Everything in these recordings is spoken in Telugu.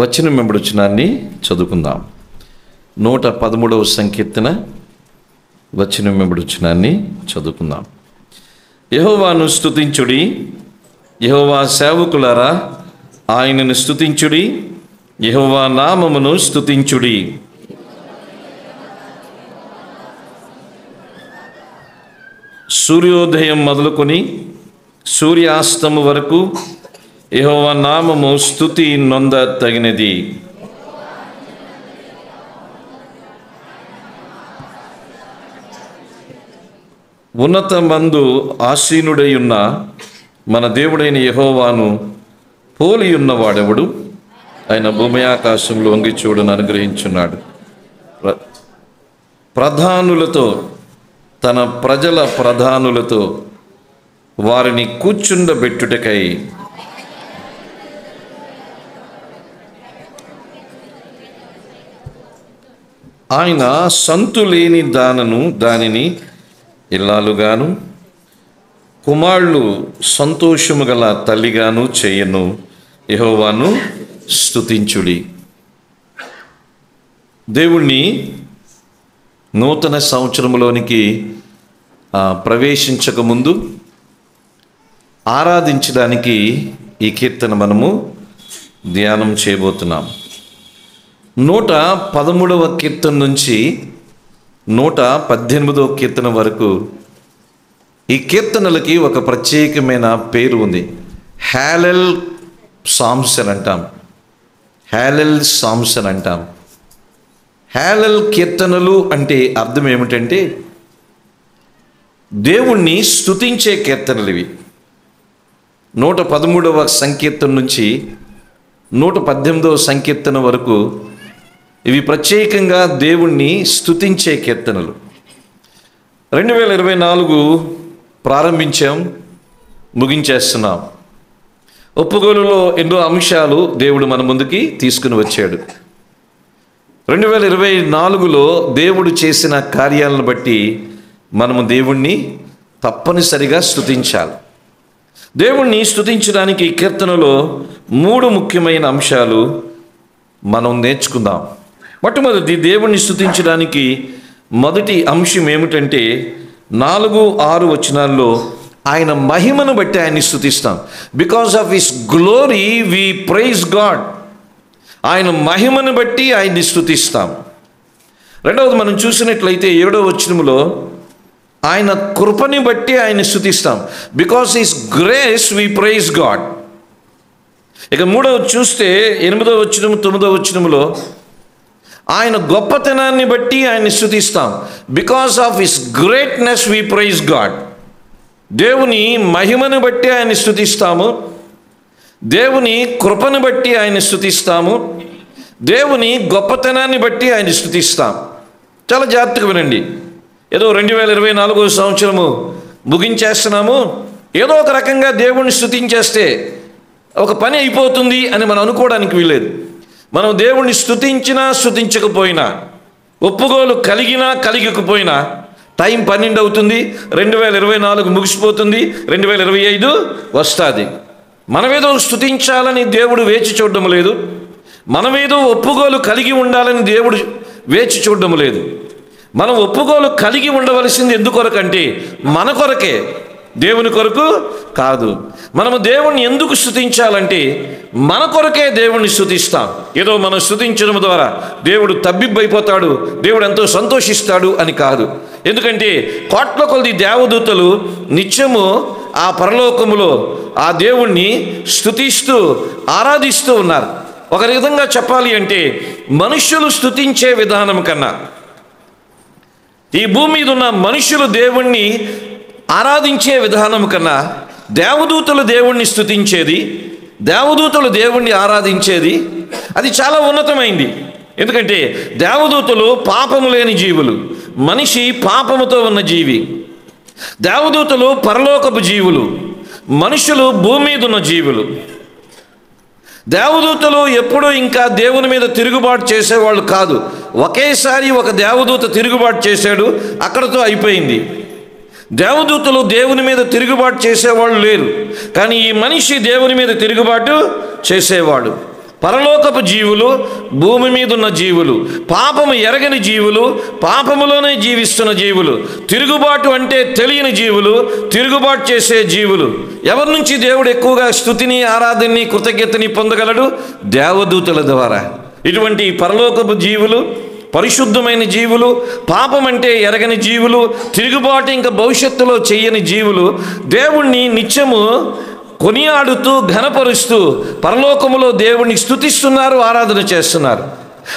వచనం వెంబడుచనాన్ని చదువుకుందాం. 113వ సంకీర్తన వచనం వెంబడుచనాన్ని చదువుకుందాం. యెహోవాను స్తుతించుడి, యెహోవా సేవకులారా ఆయనను స్తుతించుడి, యెహోవా నామమును స్తుతించుడి. సూర్యోదయం మొదలుకొని సూర్యాస్తము వరకు యెహోవా నామము స్తుతి నొంద తగినది. ఉన్నతమందు ఆసీనుడై ఉన్న మన దేవుడైన యెహోవాను పోలి ఉన్నవాడెవడు? ఆయన భూమి ఆకాశంలో వంగి చూడను అనుగ్రహించున్నాడు. ప్రధానులతో, తన ప్రజల ప్రధానులతో వారిని కూర్చుండబెట్టుటకై ఆయన సంతు లేని దానిని ఇల్లాలుగాను, కుమారులు సంతోషము గల తల్లిగాను చేయను. యెహోవాను స్తుతించుడి. దేవుణ్ణి నూతన సంవత్సరంలోనికి ప్రవేశించక ముందు ఆరాధించడానికి ఈ కీర్తన మనము ధ్యానం చేయబోతున్నాం. 113వ కీర్తన నుంచి 118వ కీర్తన వరకు ఈ కీర్తనలకి ఒక ప్రత్యేకమైన పేరు ఉంది. హ్యాలెల్ సామ్స్ అని అంటాం. హ్యాలెల్ సామ్స్ అని అంటాం. హ్యాలెల్ కీర్తనలు అంటే అర్థం ఏమిటంటే దేవుణ్ణి స్తుతించే కీర్తనలు ఇవి. 113వ సంకీర్తన నుంచి 118వ సంకీర్తన వరకు ఇవి ప్రత్యేకంగా దేవుణ్ణి స్తుతించే కీర్తనలు. 2024 ప్రారంభించాం, ముగించేస్తున్నాం. ఒప్పుకోలులో ఎన్నో అంశాలు దేవుడు మన ముందుకి తీసుకుని వచ్చాడు. 2024లో దేవుడు చేసిన కార్యాలను బట్టి మనము దేవుణ్ణి తప్పనిసరిగా స్తుతించాలి. దేవుణ్ణి స్తుతించడానికి ఈ కీర్తనలో 3 ముఖ్యమైన అంశాలు మనం నేర్చుకుందాం. మొట్టమొదటి, దేవుణ్ణి స్తుతించడానికి మొదటి అంశం ఏమిటంటే 4-6 వచనాల్లో ఆయన మహిమను బట్టి ఆయన్ని స్తుతిస్తాం. Because of his glory we praise God. ఆయన మహిమను బట్టి ఆయన్ని స్తుతిస్తాం. రెండవది, మనం చూసినట్లయితే 7వ వచనంలో ఆయన కృపని బట్టి ఆయన్ని స్తుతిస్తాం. Because his grace we praise God. ఇక 3వది చూస్తే 8వ వచనం 9వ వచనంలో ఆయన గొప్పతనాన్ని బట్టి ఆయన్ని స్తుతిస్తాం. Because of his greatness we praise God. దేవుని మహిమను బట్టి ఆయన్ని స్తుతిస్తాము, దేవుని కృపను బట్టి ఆయన్ని స్తుతిస్తాము, దేవుని గొప్పతనాన్ని బట్టి ఆయన్ని స్తుతిస్తాం. చాలా జాగ్రత్తగా వినండి. ఏదో 2024 సంవత్సరము ముగించేస్తున్నాము, ఏదో ఒక రకంగా దేవుణ్ణి స్తుతించేస్తే ఒక పని అయిపోతుంది అని మనం అనుకోవడానికి వీలేదు. మనం దేవుణ్ణి స్తుతించినా స్తుతించకపోయినా, ఒప్పుకోలు కలిగినా కలిగకపోయినా టైం 12 అవుతుంది, 2024 ముగిసిపోతుంది, 2025 వస్తుంది. మనమేదో స్తుతించాలని దేవుడు వేచి చూడడం లేదు, మనమేదో ఒప్పుకోలు కలిగి ఉండాలని దేవుడు వేచి చూడడం లేదు. మనం ఒప్పుకోలు కలిగి ఉండవలసింది ఎందుకొరకంటే మన కొరకే, దేవుని కొరకు కాదు. మనము దేవుణ్ణి ఎందుకు స్తుతించాలంటే మన కొరకే దేవుణ్ణి స్తుతిస్తాం. ఏదో మనం స్తుతించడం ద్వారా దేవుడు తబ్బిబ్బైపోతాడు, దేవుడు ఎంతో సంతోషిస్తాడు అని కాదు. ఎందుకంటే కోట్ల కొలది దేవదూతలు నిత్యము ఆ పరలోకములో ఆ దేవుణ్ణి స్తుతిస్తూ ఆరాధిస్తూ ఉన్నారు. ఒక విధంగా చెప్పాలి అంటే మనుష్యులు స్తుతించే విధానం కన్నా, ఈ భూమి మీద ఉన్న మనుషులు దేవుణ్ణి ఆరాధించే విధానం కన్నా దేవదూతలు దేవుణ్ణి స్తుతించేది, దేవదూతలు దేవుణ్ణి ఆరాధించేది అది చాలా ఉన్నతమైంది. ఎందుకంటే దేవదూతలు పాపము లేని జీవులు, మనిషి పాపముతో ఉన్న జీవి. దేవదూతలు పరలోకపు జీవులు, మనుషులు భూమి మీద ఉన్న జీవులు. దేవదూతలు ఎప్పుడూ ఇంకా దేవుని మీద తిరుగుబాటు చేసేవాళ్ళు కాదు. ఒకేసారి ఒక దేవదూత తిరుగుబాటు చేశాడు, అక్కడతో అయిపోయింది. దేవదూతలు దేవుని మీద తిరుగుబాటు చేసేవాళ్ళు లేరు, కానీ ఈ మనిషి దేవుని మీద తిరుగుబాటు చేసేవాడు. పరలోకపు జీవులు, భూమి మీద ఉన్న జీవులు, పాపము ఎరగని జీవులు, పాపములోనే జీవిస్తున్న జీవులు, తిరుగుబాటు అంటే తెలియని జీవులు, తిరుగుబాటు చేసే జీవులు. ఎవరి నుంచి దేవుడు ఎక్కువగా స్తుతిని, ఆరాధనని, కృతజ్ఞతని పొందగలడు? దేవదూతల ద్వారా. ఇటువంటి పరలోకపు జీవులు, పరిశుద్ధమైన జీవులు, పాపం అంటే ఎరగని జీవులు, తిరుగుబాటు ఇంకా భవిష్యత్తులో చెయ్యని జీవులు దేవుణ్ణి నిత్యము కొనియాడుతూ ఘనపరుస్తూ పరలోకములో దేవుణ్ణి స్తుతిస్తున్నారు, ఆరాధన చేస్తున్నారు.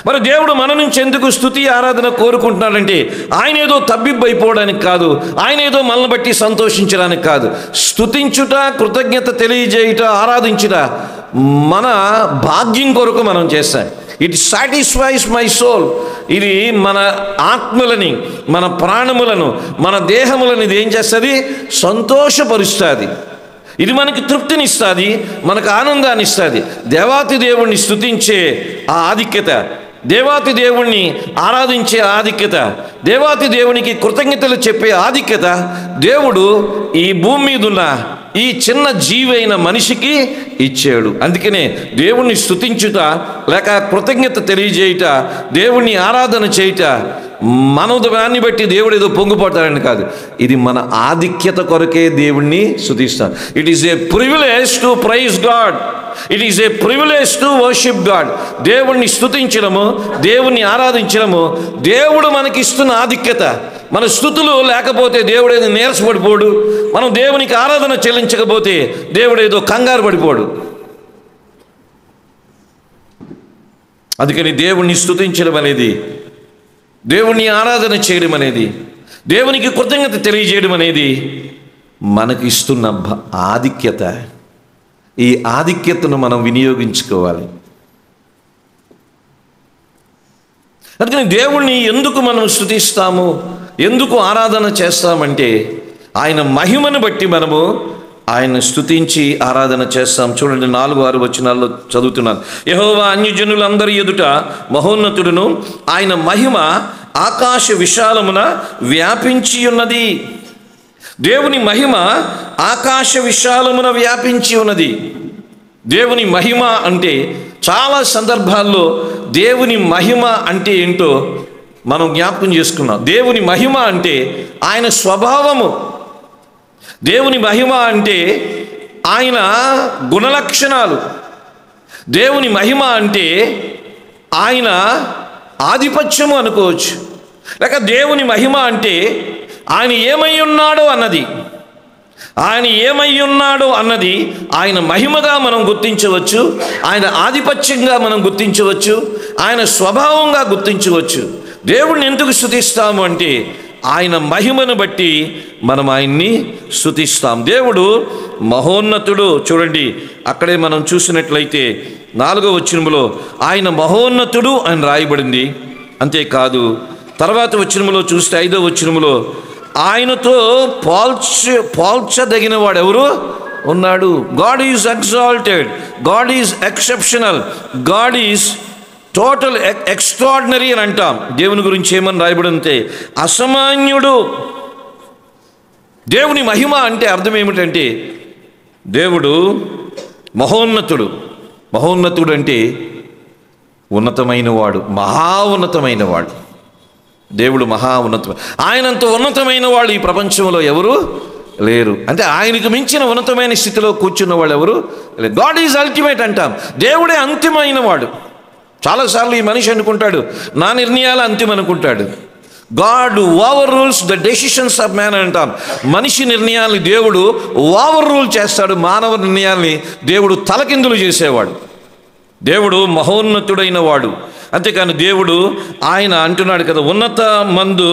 మరి దేవుడు మన నుంచి ఎందుకు స్తుతి ఆరాధన కోరుకుంటున్నాడంటే ఆయన ఏదో తబ్బిబ్బైపోవడానికి కాదు, ఆయన ఏదో మనల్ని బట్టి సంతోషించడానికి కాదు. స్తుతించుట, కృతజ్ఞత తెలియజేయుట, ఆరాధించుట మన భాగ్యం కొరకు మనం చేస్తాం. It satisfies my soul. ఇది మన ఆత్మలని, మన ప్రాణములను, మన దేహములను ఇది ఏం చేస్తుంది? సంతోషపరుస్తుంది. ఇది మనకి తృప్తినిస్తుంది, మనకు ఆనందాన్ని ఇస్తుంది. దేవాతి దేవుణ్ణి స్తుతించే ఆ ఆధిక్యత, దేవాతి దేవుణ్ణి ఆరాధించే ఆధిక్యత, దేవాతి దేవునికి కృతజ్ఞతలు చెప్పే ఆధిక్యత దేవుడు ఈ భూమి మీద ఉన్న ఈ చిన్న జీవైన మనిషికి ఇచ్చాడు. అందుకనే దేవుణ్ణి స్తుతించుట లేక కృతజ్ఞత తెలియజేయుట, దేవుణ్ణి ఆరాధన చేయుట మన దాన్ని బట్టి దేవుడు ఏదో పొంగిపోతాడని కాదు, ఇది మన ఆధిక్యత కొరకే దేవుణ్ణి స్తుతిస్తాం. It is a privilege to praise God, it is a privilege to worship God. దేవుణ్ణి స్తుతించడము, దేవుణ్ణి ఆరాధించడము దేవుడు మనకి ఇస్తున్న ఆధిక్యత. మన స్తుతులు లేకపోతే దేవుడు ఏదో నీరసపడిపోడు, మనం దేవునికి ఆరాధన చెల్లించకపోతే దేవుడు ఏదో కంగారు పడిపోడు. అందుకని దేవుణ్ణి స్తుతించడం అనేది, దేవుణ్ణి ఆరాధన చేయడం అనేది, దేవునికి కృతజ్ఞత తెలియజేయడం అనేది మనకి ఇస్తున్న ఆధిక్యత. ఈ ఆధిక్యతను మనం వినియోగించుకోవాలి. అందుకని దేవుణ్ణి ఎందుకు మనం స్తుతిస్తాము, ఎందుకు ఆరాధన చేస్తామంటే ఆయన మహిమను బట్టి మనము ఆయన స్తుతించి ఆరాధన చేస్తాం. చూడండి 4-6 వచనాల్లో చదువుతున్నాను. యెహోవా అన్యజనులందరి ఎదుట మహోన్నతుడును, ఆయన మహిమ ఆకాశ విశాలమున వ్యాపించి ఉన్నది. దేవుని మహిమ ఆకాశ విశాలమున వ్యాపించి ఉన్నది. దేవుని మహిమ అంటే చాలా సందర్భాల్లో దేవుని మహిమ అంటే ఏంటో మనం జ్ఞాపకం చేసుకున్నాం. దేవుని మహిమ అంటే ఆయన స్వభావము, దేవుని మహిమ అంటే ఆయన గుణలక్షణాలు, దేవుని మహిమ అంటే ఆయన ఆధిపత్యము అనుకోవచ్చు. లేక దేవుని మహిమ అంటే ఆయన ఏమై ఉన్నాడో అన్నది, ఆయన ఏమై ఉన్నాడో అన్నది ఆయన మహిమగా మనం గుర్తించవచ్చు, ఆయన ఆధిపత్యంగా మనం గుర్తించవచ్చు, ఆయన స్వభావంగా గుర్తించవచ్చు. దేవుణ్ణి ఎందుకు స్తుతిస్తాము అంటే ఆయన మహిమను బట్టి మనం ఆయన్ని స్తుతిస్తాం. దేవుడు మహోన్నతుడు. చూడండి అక్కడే మనం చూసినట్లయితే 4వ వచనములో ఆయన మహోన్నతుడు అని రాయబడింది. అంతేకాదు తర్వాత వచనములో చూస్తే 5వ వచనములో ఆయనతో పోల్చదగిన వాడు ఎవరు ఉన్నాడు? God is exalted, God is exceptional, God is total extraordinary అని అంటాం. దేవుని గురించి ఏమని రాయబడింటే అసామాన్యుడు. దేవుని మహిమ అంటే అర్థం ఏమిటంటే దేవుడు మహోన్నతుడు. మహోన్నతుడు అంటే ఉన్నతమైన వాడు, మహా ఉన్నతమైన వాడు. దేవుడు మహా ఉన్నత, ఆయనంత ఉన్నతమైన వాళ్ళు ఈ ప్రపంచంలో ఎవరు లేరు. అంటే ఆయనకు మించిన ఉన్నతమైన స్థితిలో కూర్చున్న వాళ్ళు ఎవరు లేరు. గాడ్ ఈజ్ అల్టిమేట్ అంటాం, దేవుడే అంతిమైన వాడు. చాలాసార్లు ఈ మనిషి అనుకుంటాడు నా నిర్ణయాలు అంతిమ అనుకుంటాడు. God over rules the decisions of man అంటాం. మనిషి నిర్ణయాల్ని దేవుడు ఓవర్ రూల్ చేస్తాడు, మానవ నిర్ణయాల్ని దేవుడు తలకిందులు చేసేవాడు. దేవుడు మహోన్నతుడైన వాడు. అంతేకాని దేవుడు ఆయన అంటున్నాడు కదా, ఉన్నత మందు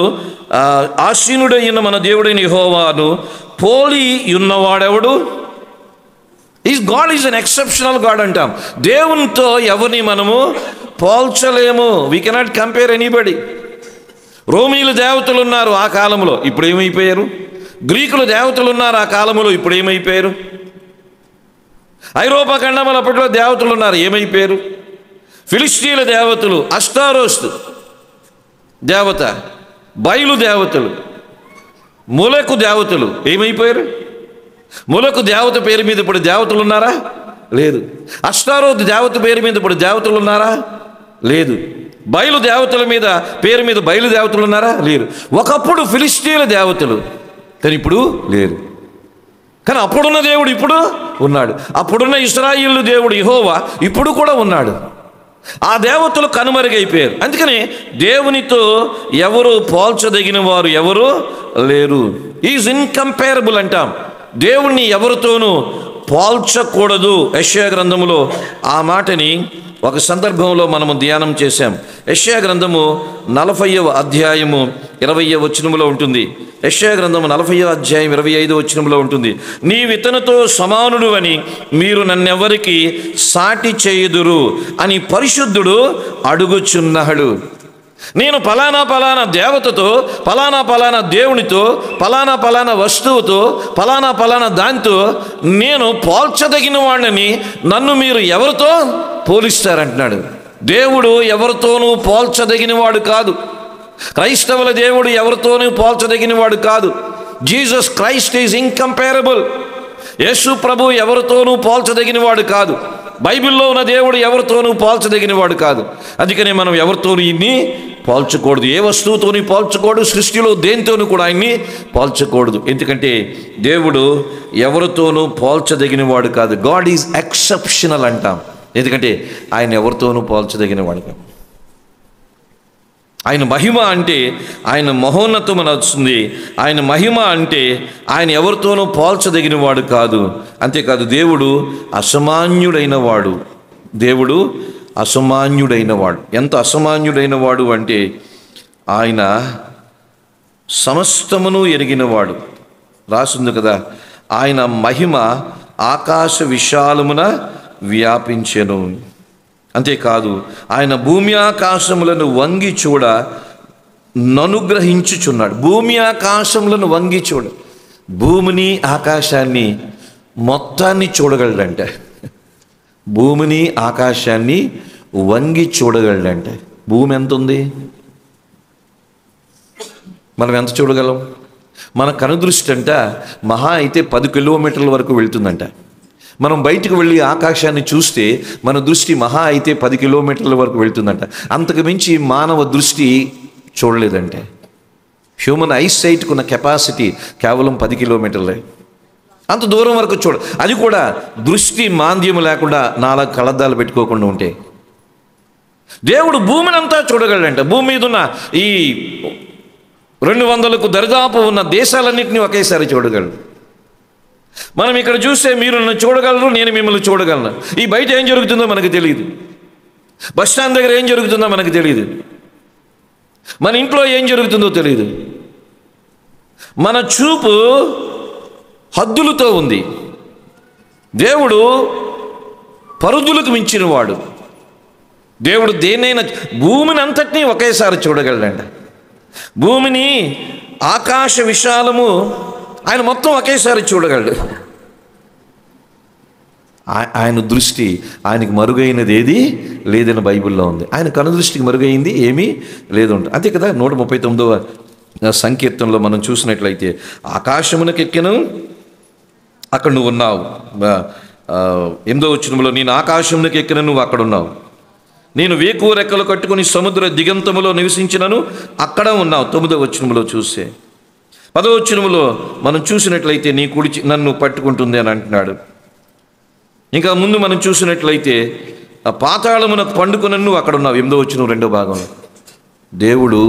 ఆసీనుడైన మన దేవుడైన యెహోవాను పోలి ఉన్నవాడెవడు? God is an exceptional God అంటాం. దేవునితో ఎవరిని మనము పోల్చలేము. We cannot compare anybody. రోమీలు దేవతలు ఉన్నారు ఆ కాలంలో, ఇప్పుడు ఏమైపోయారు? గ్రీకులు దేవతలు ఉన్నారు ఆ కాలంలో, ఇప్పుడు ఏమైపోయారు? ఐరోపా ఖండంలో అప్పట్లో దేవతలు ఉన్నారు, ఏమైపోయారు? ఫిలిస్తీన్ల దేవతలు, అష్టారోస్తు దేవత, బయలు దేవతలు, మొలెకు దేవతలు ఏమైపోయారు? మొలెకు దేవత పేరు మీద ఇప్పుడు దేవతలు ఉన్నారా? లేదు. అష్టారోత్ దేవత పేరు మీద ఇప్పుడు దేవతలు ఉన్నారా? లేదు. బయలు దేవతల మీద పేరు మీద బయలు దేవతలు ఉన్నారా? లేరు. ఒకప్పుడు ఫిలిష్తీయుల దేవతలు, కానీ ఇప్పుడు లేరు. కానీ అప్పుడున్న దేవుడు ఇప్పుడు ఉన్నాడు. అప్పుడున్న ఇశ్రాయేలు దేవుడు యెహోవా ఇప్పుడు కూడా ఉన్నాడు. ఆ దేవతలు కనుమరుగైపోయారు. అందుకని దేవునితో ఎవరు పోల్చదగిన వారు ఎవరు లేరు. ఈజ్ ఇన్కంపేరబుల్ అంటాం. దేవుణ్ణి ఎవరితోనూ పోల్చకూడదు. యెషయా గ్రంథములో ఆ మాటని ఒక సందర్భంలో మనము ధ్యానం చేశాం. యెషయా గ్రంథము 40వ అధ్యాయము 20వ వచనములో ఉంటుంది. యెషయా గ్రంథము 40వ అధ్యాయం 25వ వచనములో ఉంటుంది. నీ ఇతనితో సమానుడు అని మీరు నన్నెవరికి సాటి చేయుదురు అని పరిశుద్ధుడు అడుగుచున్నాడు. నేను ఫలానా ఫలానా దేవతతో, ఫలానా ఫలానా దేవునితో, ఫలానా ఫలానా వస్తువుతో, ఫలానా ఫలానా దానితో నేను పోల్చదగిన వాడిని నన్ను మీరు ఎవరితో పోలిస్తారంటున్నాడు. దేవుడు ఎవరితోనూ పోల్చదగిన వాడు కాదు. క్రైస్తవుల దేవుడు ఎవరితోనూ పోల్చదగిన వాడు కాదు. Jesus Christ is incomparable. Yesu ప్రభు ఎవరితోనూ పోల్చదగిన వాడు కాదు. బైబిల్లో ఉన్న దేవుడు ఎవరితోనూ పోల్చదగిన వాడు కాదు. అందుకనే మనం ఎవరితోనూ ఇన్ని పోల్చకూడదు. ఏ వస్తువుతోని పోల్చకూడదు. సృష్టిలో దేనితోనూ కూడా ఆయన్ని పోల్చకూడదు. ఎందుకంటే దేవుడు ఎవరితోనూ పోల్చదగిన వాడు కాదు. గాడ్ ఈజ్ ఎక్సెప్షనల్ అంటాం. ఎందుకంటే ఆయన ఎవరితోనూ పోల్చదగిన వాడు కాదు. ఆయన మహిమ అంటే ఆయన మహోన్నతం అని వస్తుంది. ఆయన మహిమ అంటే ఆయన ఎవరితోనూ పోల్చదగిన వాడు కాదు. అంతేకాదు దేవుడు అసమాన్యుడైన వాడు. దేవుడు అసమాన్యుడైన వాడు. ఎంత అసమాన్యుడైన వాడు అంటే ఆయన సమస్తమును ఎరిగినవాడు. రాసింది కదా, ఆయన మహిమ ఆకాశ విశాలమున వ్యాపించెను. అంతేకాదు ఆయన భూమి ఆకాశములను వంగి చూడ ననుగ్రహించుచున్నాడు. భూమి ఆకాశములను వంగి చూడ, భూమిని ఆకాశాన్ని మొత్తాన్ని చూడగలడంట. భూమిని ఆకాశాన్ని వంగి చూడగలడంట. భూమి ఎంత ఉంది? మనం ఎంత చూడగలం? మన కనుదృష్టి అంట మహా అయితే 10 కిలోమీటర్ల వరకు వెళ్తుందంట. మనం బయటకు వెళ్ళి ఆకాశాన్ని చూస్తే మన దృష్టి మహా అయితే 10 కిలోమీటర్ల వరకు వెళ్తుందంట. అంతకు మించి మానవ దృష్టి చూడలేదంటే. హ్యూమన్ ఐసైట్కు ఉన్న కెపాసిటీ కేవలం 10 కిలోమీటర్లే. అంత దూరం వరకు చూడ, అది కూడా దృష్టి మాంద్యము లేకుండా 4 కళ్ళద్దాలు పెట్టుకోకుండా ఉంటే. దేవుడు భూమిని అంతా చూడగలడంట. భూమి మీద ఉన్న ఈ 200కు దరిదాపు ఉన్న దేశాలన్నింటినీ ఒకేసారి చూడగలడు. మనం ఇక్కడ చూస్తే మీరు నన్ను చూడగలరు, నేను మిమ్మల్ని చూడగలను. ఈ బయట ఏం జరుగుతుందో మనకు తెలియదు. బస్ స్టాండ్ దగ్గర ఏం జరుగుతుందో మనకు తెలియదు. మన ఇంట్లో ఏం జరుగుతుందో తెలియదు. మన చూపు హద్దులతో ఉంది. దేవుడు పరిధులకు మించినవాడు. దేవుడు దేన్నైనా, భూమిని అంతటినీ ఒకేసారి చూడగలడంట. భూమిని, ఆకాశ విశాలము ఆయన మొత్తం ఒకేసారి చూడగలడు. ఆయన దృష్టి, ఆయనకు మరుగైనది ఏది లేదని బైబిల్లో ఉంది. ఆయన కనుదృష్టికి మరుగైంది ఏమీ లేదు. అంతే కదా. 139వ సంకీర్తనలో మనం చూసినట్లయితే, ఆకాశమునకెక్కెను, అక్కడ నువ్వు ఉన్నావు. 8వ వచనంలో, నేను ఆకాశమునకు ఎక్కిన నువ్వు అక్కడ ఉన్నావు. నేను వేకువ రెక్కలు కట్టుకుని సముద్ర దిగంతములో నివసించినను అక్కడ ఉన్నావు. 9వ వచనంలో చూస్తే, 10వ వచనంలో మనం చూసినట్లయితే, నీ కుడి నన్ను పట్టుకుంటుంది అని అంటున్నాడు. ఇంకా ముందు మనం చూసినట్లయితే, ఆ పాతాళమునకు పండుకున్న నువ్వు అక్కడ ఉన్నావు. 8వ వచనం 2వ భాగంలో. దేవుడు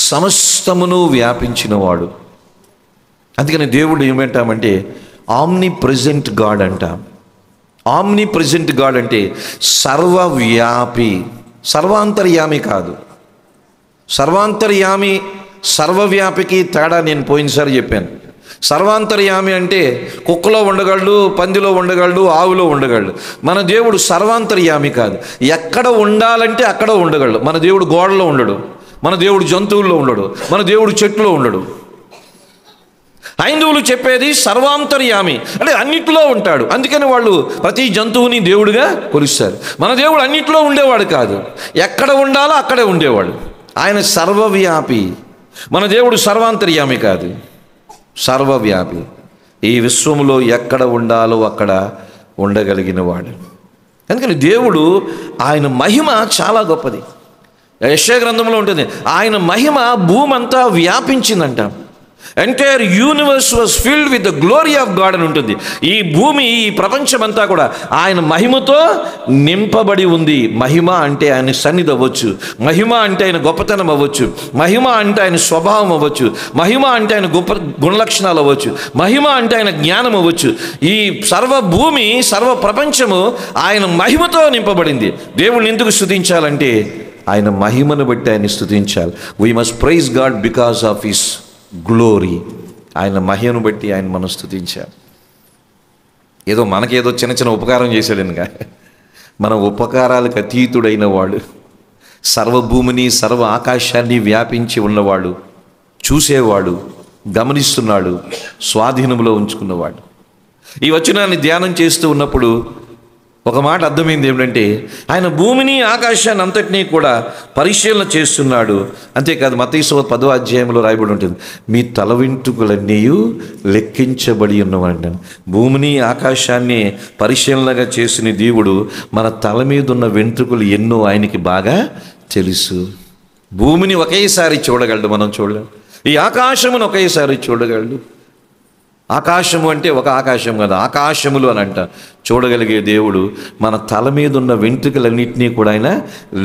సమస్తమును వ్యాపించినవాడు. అందుకని దేవుడు ఏమంటామంటే ఆమ్ని ప్రెజెంట్ గాడ్ అంటాం. ఆమ్ని ప్రెజెంట్ గాడ్ అంటే సర్వవ్యాపి, సర్వాంతర్యామి కాదు. సర్వాంతర్యామి సర్వవ్యాపికి తేడా నేను పోయినసారి చెప్పాను. సర్వాంతర్యామి అంటే కుక్కలో ఉండగలడు, పందిలో ఉండగలడు, ఆవులో ఉండగలడు. మన దేవుడు సర్వాంతర్యామి కాదు. ఎక్కడ ఉండాలంటే అక్కడ ఉండగలడు. మన దేవుడు గోడలో ఉండడు, మన దేవుడు జంతువుల్లో ఉండడు, మన దేవుడు చెట్టులో ఉండడు. హైందువులు చెప్పేది సర్వాంతర్యామి అంటే అన్నిట్లో ఉంటాడు. అందుకని వాళ్ళు ప్రతి జంతువుని దేవుడిగా కొలుస్తారు. మన దేవుడు అన్నిట్లో ఉండేవాడు కాదు, ఎక్కడ ఉండాలో అక్కడే ఉండేవాడు. ఆయన సర్వవ్యాపి. మన దేవుడు సర్వాంతర్యామి కాదు, సర్వవ్యాపి. ఈ విశ్వములో ఎక్కడ ఉండాలో అక్కడ ఉండగలిగిన వాడు. అందుకని దేవుడు ఆయన మహిమ చాలా గొప్పది. యెషయా గ్రంథంలో ఉంటుంది, ఆయన మహిమ భూమి అంతా వ్యాపించిందంట. Entire universe was filled with the glory of God అని ఉంటుంది. ఈ భూమి, ఈ ప్రపంచమంతా కూడా ఆయన మహిమతో నింపబడి ఉంది. మహిమ అంటే ఆయన సన్నిధి అవ్వచ్చు, మహిమ అంటే ఆయన గొప్పతనం అవ్వచ్చు, మహిమ అంటే ఆయన స్వభావం అవ్వచ్చు, మహిమ అంటే ఆయన గొప్ప గుణలక్షణాలు అవ్వచ్చు, మహిమ అంటే ఆయన జ్ఞానం అవ్వచ్చు. ఈ సర్వ భూమి, సర్వ ప్రపంచము ఆయన మహిమతో నింపబడింది. దేవుణ్ణి ఎందుకు స్తుతించాలంటే ఆయన మహిమను బట్టి ఆయన్ని స్తుతించాలి. We must praise God because of his glory. ఆయన మహిమను బట్టి ఆయన మనం స్తుతించాలి. ఏదో మనకేదో చిన్న చిన్న ఉపకారం చేశాడనిగా, మన ఉపకారాలకు అతీతుడైన వాడు, సర్వభూమిని సర్వ ఆకాశాన్ని వ్యాపించి ఉన్నవాడు, చూసేవాడు, గమనిస్తున్నాడు, స్వాధీనంలో ఉంచుకున్నవాడు. ఈ వచనాన్ని ధ్యానం చేస్తూ ఉన్నప్పుడు ఒక మాట అర్థమైంది ఏమిటంటే, ఆయన భూమిని ఆకాశాన్ని అంతటినీ కూడా పరిశీలన చేస్తున్నాడు. అంతేకాదు, మత్తయి సువార్త 10వ అధ్యాయంలో రాయబడి ఉంటుంది, మీ తల వెంట్రుకలన్నీ లెక్కించబడి ఉన్నవాడు. భూమిని ఆకాశాన్ని పరిశీలనగా చేసిన దేవుడు మన తల మీద ఉన్న వెంట్రుకలు ఎన్నో ఆయనకి బాగా తెలుసు. భూమిని ఒకేసారి చూడగలడు, మనం చూడలేం. ఈ ఆకాశమును ఒకేసారి చూడగలడు. ఆకాశము అంటే ఒక ఆకాశం కదా, ఆకాశములు అని అంట. చూడగలిగే దేవుడు మన తల మీద ఉన్న వెంట్రుకలన్నింటినీ కూడా ఆయన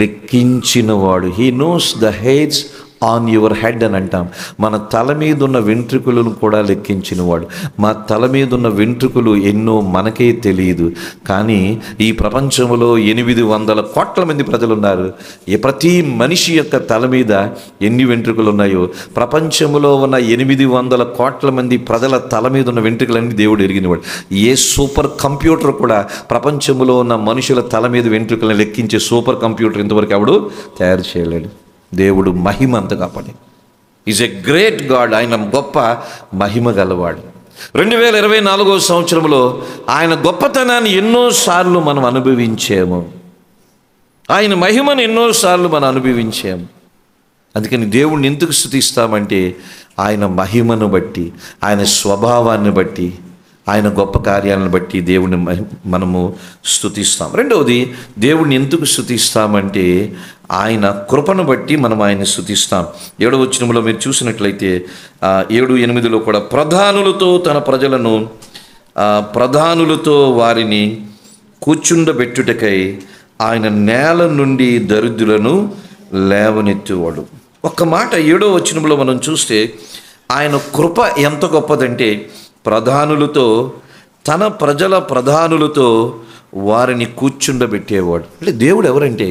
లెక్కించినవాడు. He knows the hairs on your head అని అంటాం. మన తల మీద ఉన్న వెంట్రుకలను కూడా లెక్కించినవాడు. మా తల మీద ఉన్న వెంట్రుకలు ఎన్నో మనకే తెలియదు, కానీ ఈ ప్రపంచంలో 800 కోట్ల మంది ప్రజలు ఉన్నారు. ప్రతి మనిషి యొక్క తల మీద ఎన్ని వెంట్రుకలు ఉన్నాయో, ప్రపంచంలో ఉన్న 800 కోట్ల మంది ప్రజల తల మీద ఉన్న వెంట్రుకలన్నీ దేవుడు ఎరిగినవాడు. ఏ సూపర్ కంప్యూటర్ కూడా ప్రపంచంలో ఉన్న మనుషుల తల మీద వెంట్రుకలను లెక్కించే సూపర్ కంప్యూటర్ ఇంతవరకు ఎవడు తయారు చేయలేడు. దేవుడు మహిమ అంత కాపాడి. Is a great God. ఆయన గొప్ప మహిమ గలవాడు. 2024వ సంవత్సరంలో ఆయన గొప్పతనాన్ని ఎన్నోసార్లు మనం అనుభవించాము. ఆయన మహిమను ఎన్నోసార్లు మనం అనుభవించాము. అందుకని దేవుణ్ణి ఎందుకు స్తుతిస్తామంటే ఆయన మహిమను బట్టి, ఆయన స్వభావాన్ని బట్టి, ఆయన గొప్ప కార్యాలను బట్టి దేవుణ్ణి మనము స్తుతిస్తాం. రెండవది, దేవుణ్ణి ఎందుకు స్తుతిస్తామంటే ఆయన కృపను బట్టి మనం ఆయన్ని స్తుతిస్తాం. 7వ వచనంలో మీరు చూసినట్లయితే 7-8లో కూడా, ప్రధానులతో తన ప్రజలను, ప్రధానులతో వారిని కూర్చుండబెట్టుటకై ఆయన నేల నుండి దరిద్రులను లేవనెత్తువాడు. ఒక్క మాట 7వ వచనంలో మనం చూస్తే ఆయన కృప ఎంత గొప్పదంటే, ప్రధానులతో, తన ప్రజల ప్రధానులతో వారిని కూర్చుండబెట్టేవాడు. అంటే దేవుడు ఎవరంటే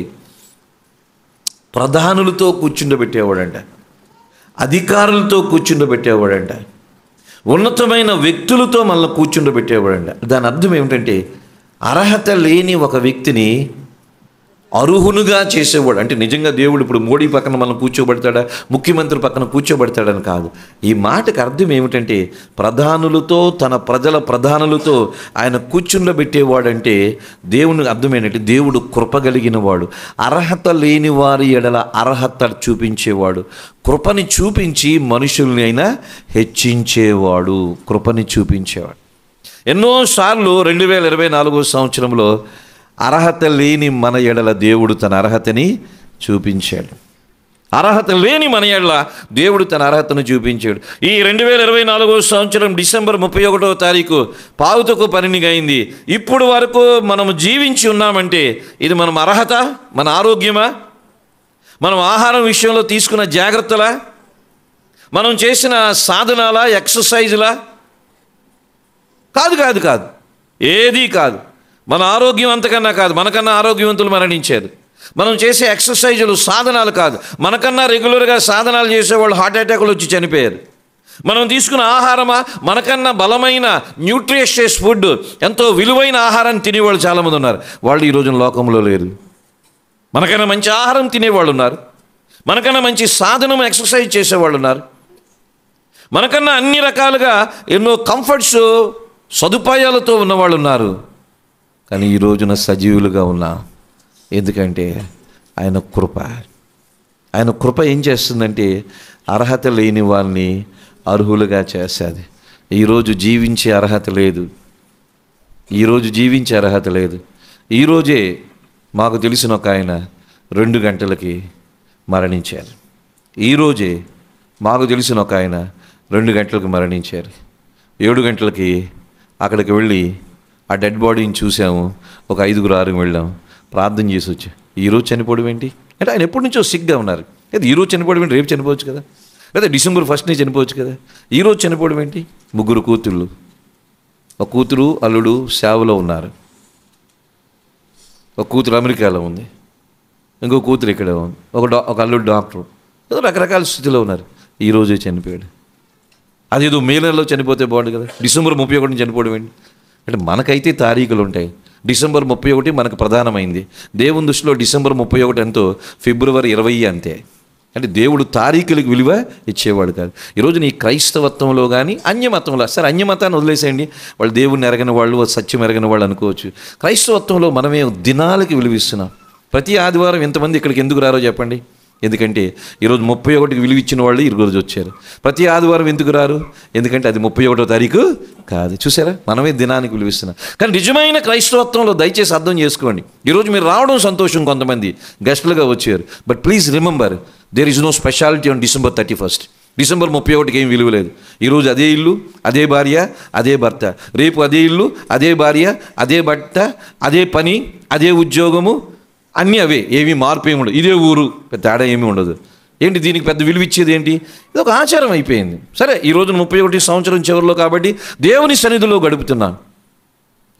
ప్రధానులతో కూర్చుండబెట్టేవాడంట, అధికారులతో కూర్చుండబెట్టేవాడంట, ఉన్నతమైన వ్యక్తులతో మనల్ని కూర్చుండబెట్టేవాడంట. దాని అర్థం ఏమిటంటే అర్హత లేని ఒక వ్యక్తిని అర్హునుగా చేసేవాడు. అంటే నిజంగా దేవుడు ఇప్పుడు మోడీ పక్కన మనం కూర్చోబెడతాడా, ముఖ్యమంత్రి పక్కన కూర్చోబెడతాడని కాదు. ఈ మాటకు అర్థం ఏమిటంటే ప్రధానులతో, తన ప్రజల ప్రధానులతో ఆయన కూర్చుండబెట్టేవాడంటే దేవుని అర్థం ఏంటంటే దేవుడు కృపగలిగిన వాడు. అర్హత లేని వారి ఎడల అర్హత చూపించేవాడు. కృపని చూపించి మనుషుల్ని అయినా హెచ్చించేవాడు. కృపని చూపించేవాడు. ఎన్నోసార్లు 2024వ సంవత్సరంలో అర్హత లేని మన ఎడల దేవుడు తన అర్హతని చూపించాడు. అర్హత లేని మన ఎడల దేవుడు తన అర్హతను చూపించాడు. ఈ 2024వ సంవత్సరం డిసెంబర్ 31వ తారీఖు పావుతకు పనినిగా అయింది. ఇప్పుడు వరకు మనం జీవించి ఉన్నామంటే ఇది మనం అర్హత, మన ఆరోగ్యమా, మనం ఆహారం విషయంలో తీసుకున్న జాగ్రత్తలా, మనం చేసిన సాధనాల, ఎక్సర్సైజులా? కాదు కాదు కాదు, ఏదీ కాదు. మన ఆరోగ్యం అంతకన్నా కాదు, మనకన్నా ఆరోగ్యవంతులు మరణించారు. మనం చేసే ఎక్సర్సైజులు, సాధనాలు కాదు, మనకన్నా రెగ్యులర్గా సాధనాలు చేసేవాళ్ళు హార్ట్ అటాక్లు వచ్చి చనిపోయారు. మనం తీసుకున్న ఆహారమా, మనకన్నా బలమైన న్యూట్రిషియస్ ఫుడ్, ఎంతో విలువైన ఆహారాన్ని తినేవాళ్ళు చాలామంది ఉన్నారు. వాళ్ళు ఈ రోజున లోకంలో లేరు. మనకన్నా మంచి ఆహారం తినేవాళ్ళు ఉన్నారు, మనకన్నా మంచి సాధనం, ఎక్సర్సైజ్ చేసేవాళ్ళు ఉన్నారు, మనకన్నా అన్ని రకాలుగా ఎన్నో కంఫర్ట్స్, సదుపాయాలతో ఉన్నవాళ్ళు ఉన్నారు. కానీ ఈ రోజున సజీవులుగా ఉన్నా. ఎందుకంటే ఆయన కృప. ఆయన కృప ఏం చేస్తుందంటే అర్హత లేని వాళ్ళని అర్హులుగా చేస్తుంది. ఈరోజు జీవించే అర్హత లేదు, ఈరోజు జీవించే అర్హత లేదు. ఈరోజే మాకు తెలిసిన ఒక ఆయన 2 గంటలకి మరణించారు. ఈరోజే మాకు తెలిసిన ఒక ఆయన 2 గంటలకు మరణించారు. 7 గంటలకి అక్కడికి వెళ్ళి ఆ డెడ్ బాడీని చూసాము. ఒక 5-6 వెళ్ళాం, ప్రార్థన చేసి వచ్చా. ఈరోజు చనిపోవడం ఏంటి అంటే ఆయన ఎప్పటి నుంచో సిగ్గా ఉన్నారు. అయితే ఈరోజు చనిపోవడం ఏంటి? రేపు చనిపోవచ్చు కదా, లేదా డిసెంబర్ 1నే చనిపోవచ్చు కదా. ఈరోజు చనిపోవడం ఏంటి? 3 కూతుళ్ళు, ఒక కూతురు అల్లుడు సేవలో ఉన్నారు. ఒక కూతురు అమెరికాలో ఉంది, ఇంకో కూతురు ఇక్కడ ఉంది, ఒక అల్లుడు డాక్టర్. ఏదో రకరకాల స్థితిలో ఉన్నారు. ఈరోజే చనిపోయాడు. అదేదో మే నెలలో చనిపోతే బాగుండు కదా, డిసెంబర్ 31 చనిపోవడం ఏంటి అంటే మనకైతే తారీఖులు ఉంటాయి. డిసెంబర్ 31 మనకు ప్రధానమైంది. దేవుని దృష్టిలో డిసెంబర్ 31 ఎంతో ఫిబ్రవరి 20 అంతే. అంటే దేవుడు తారీఖులకు విలువ ఇచ్చేవాడు కాదు. ఈరోజు నీ క్రైస్తవత్వంలో కానీ అన్యమతంలో, సరే అన్యమతాన్ని వదిలేసేయండి, వాళ్ళు దేవుడిని ఎరగని వాళ్ళు, సత్యం ఎరగని వాళ్ళు అనుకోవచ్చు. క్రైస్తవత్వంలో మనమే దినాలకి విలువిస్తున్నాం. ప్రతి ఆదివారం ఎంతమంది ఇక్కడికి ఎందుకు రారో చెప్పండి. ఎందుకంటే ఈరోజు 31కి విలువ ఇచ్చిన వాళ్ళు ఈరోజు వచ్చారు. ప్రతి ఆదివారం ఎందుకు రారు? ఎందుకంటే అది 31వ తారీఖు కాదు. చూసారా, మనమే దినానికి విలువిస్తున్నాం. కానీ నిజమైన క్రైస్తవత్వంలో దయచేసి అర్థం చేసుకోండి. ఈరోజు మీరు రావడం సంతోషం, కొంతమంది గెస్టులుగా వచ్చారు. But please remember, there is no speciality on December 31. December 31కి ఏం విలువ లేదు. ఈరోజు అదే ఇల్లు, అదే భార్య, అదే భర్త. రేపు అదే ఇల్లు, అదే భార్య, అదే భర్త, అదే పని, అదే ఉద్యోగము, అన్నీ అవే. ఏమీ మార్పు ఏమి ఉండదు. ఇదే ఊరు, పెద్ద తేడా ఏమీ ఉండదు. ఏంటి దీనికి పెద్ద విలువ ఇచ్చేది ఏంటి? ఇది ఒక ఆచారం అయిపోయింది. సరే, ఈరోజు 31 సంవత్సరం చివరిలో కాబట్టి దేవుని సన్నిధిలో గడుపుతున్నాను.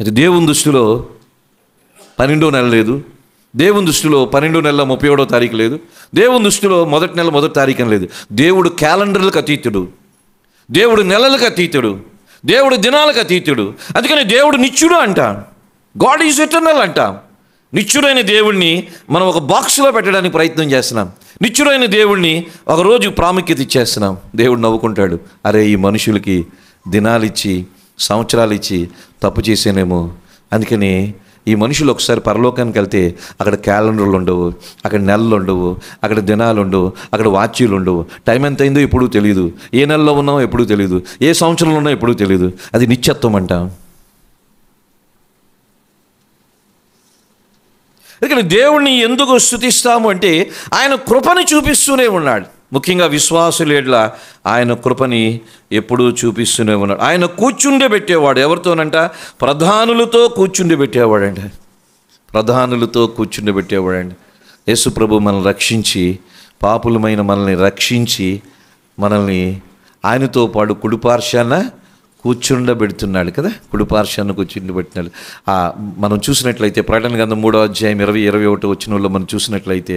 అయితే దేవుని దృష్టిలో 12వ నెల లేదు, దేవుని దృష్టిలో 12వ నెల 31వ తారీఖు లేదు, దేవుని దృష్టిలో మొదటి నెల 1వ తారీఖు లేదు. దేవుడు క్యాలెండర్లకు అతీతుడు, దేవుడు నెలలకు అతీతుడు, దేవుడు దినాలకు అతీతుడు. అందుకని దేవుడు నిత్యుడు అంటాం. గాడ్ ఈజ్ ఎటర్నల్ అంటాం. నిత్యుడైన దేవుణ్ణి మనం ఒక బాక్స్లో పెట్టడానికి ప్రయత్నం చేస్తున్నాం. నిత్యుడైన దేవుణ్ణి ఒకరోజు ప్రాముఖ్యత ఇచ్చేస్తున్నాం. దేవుడు నవ్వుకుంటాడు, అరే ఈ మనుషులకి దినాలు ఇచ్చి సంవత్సరాలు ఇచ్చి తప్పు చేసేనేమో. అందుకని ఈ మనుషులు ఒకసారి పరలోకానికి వెళ్తే అక్కడ క్యాలెండర్లు ఉండవు, అక్కడ నెలలు ఉండవు, అక్కడ దినాలు ఉండవు, అక్కడ వాచ్యులు ఉండవు. టైం ఎంత అయిందో ఎప్పుడూ తెలియదు, ఏ నెలలో ఉన్నామో ఎప్పుడూ తెలియదు, ఏ సంవత్సరంలో ఉన్నామో ఎప్పుడూ తెలియదు. అది నిత్యత్వం అంటాం. అందుకని దేవుణ్ణి ఎందుకు స్తుతిస్తాము అంటే ఆయన కృపని చూపిస్తూనే ఉన్నాడు. ముఖ్యంగా విశ్వాసుల ఎడల ఆయన కృపని ఎప్పుడూ చూపిస్తూనే ఉన్నాడు. ఆయన కూర్చుండే పెట్టేవాడు. ఎవరితోనంట? ప్రధానులతో కూర్చుండి పెట్టేవాడంట. ప్రధానులతో కూర్చుండి పెట్టేవాడండి. యేసు ప్రభు మనల్ని రక్షించి, పాపులమైన మనల్ని రక్షించి, మనల్ని ఆయనతో పాటు కుడిపార్శ్వాన కూర్చుండబెడుతున్నాడు కదా, కుడిపార్శ్వాన కూర్చుండబెట్టినాడు. మనం చూసినట్లయితే ప్రకటన గ్రంథం 3వ అధ్యాయం 20-21 వచనంలో మనం చూసినట్లయితే